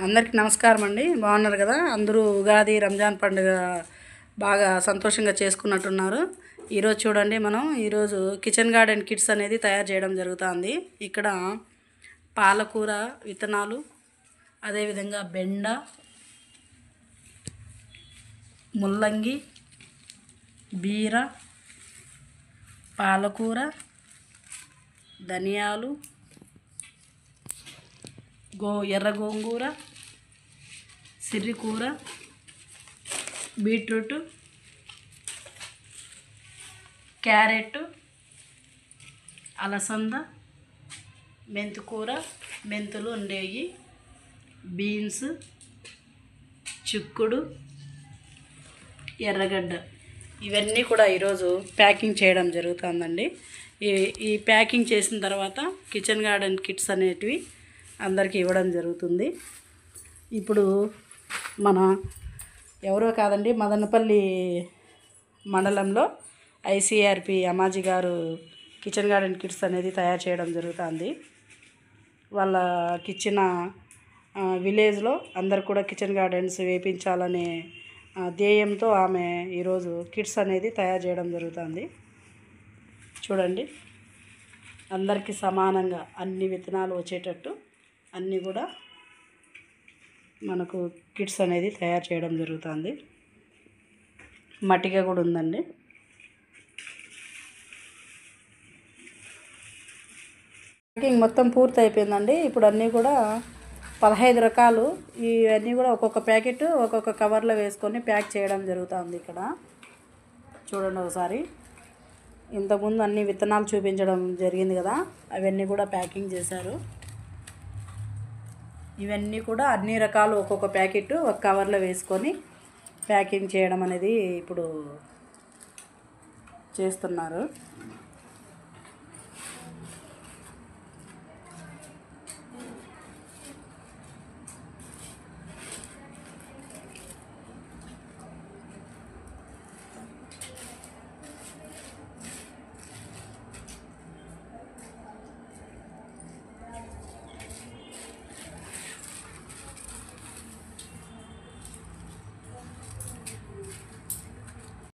అందరికీ నమస్కారం అండి. బాగున్నారు కదా? అందరూ ఉగాది రంజాన్ పండుగ బాగా సంతోషంగా చేసుకున్నట్టున్నారు. ఈరోజు చూడండి, మనం ఈరోజు కిచెన్ గార్డెన్ కిట్స్ అనేది తయారు చేయడం జరుగుతుంది. ఇక్కడ పాలకూర విత్తనాలు, అదేవిధంగా బెండ, ముల్లంగి, బీర, పాలకూర, ధనియాలు, ఎర్ర గోంగూర, సిర్రికూర, బీట్రూట్, క్యారెట్, అలసంద, మెంతికూర, మెంతులు ఉండేవి, బీన్స్, చిక్కుడు, ఎర్రగడ్డ, ఇవన్నీ కూడా ఈరోజు ప్యాకింగ్ చేయడం జరుగుతుందండి. ఈ ప్యాకింగ్ చేసిన తర్వాత కిచెన్ గార్డెన్ కిట్స్ అనేటివి అందరికీ ఇవ్వడం జరుగుతుంది. ఇప్పుడు మన ఎవరో కాదండి, మదనపల్లి మండలంలో ఐసీఆర్పి అమ్మాజీ గారు కిచెన్ గార్డెన్ కిట్స్ అనేది తయారు చేయడం జరుగుతుంది. వాళ్ళకి ఇచ్చిన విలేజ్లో అందరు కూడా కిచెన్ గార్డెన్స్ వేయించాలనే ధ్యేయంతో ఆమె ఈరోజు కిట్స్ అనేది తయారు చేయడం జరుగుతుంది. చూడండి, అందరికీ సమానంగా అన్ని విత్తనాలు వచ్చేటట్టు అన్నీ కూడా మనకు కిట్స్ అనేది తయారు చేయడం జరుగుతుంది. మట్టిగా కూడా ఉందండి. ప్యాకింగ్ మొత్తం పూర్తి అయిపోయిందండి. ఇప్పుడు అన్నీ కూడా 15 రకాలు, ఇవన్నీ కూడా ఒక్కొక్క ప్యాకెట్ ఒక్కొక్క కవర్లో వేసుకొని ప్యాక్ చేయడం జరుగుతుంది. ఇక్కడ చూడండి ఒకసారి. ఇంతకుముందు అన్ని విత్తనాలు చూపించడం జరిగింది కదా, అవన్నీ కూడా ప్యాకింగ్ చేశారు. ఇవన్నీ కూడా అన్ని రకాలు ఒక్కొక్క ప్యాకెట్ ఒక కవర్లో వేసుకొని ప్యాకింగ్ చేయడం అనేది ఇప్పుడు చేస్తున్నారు.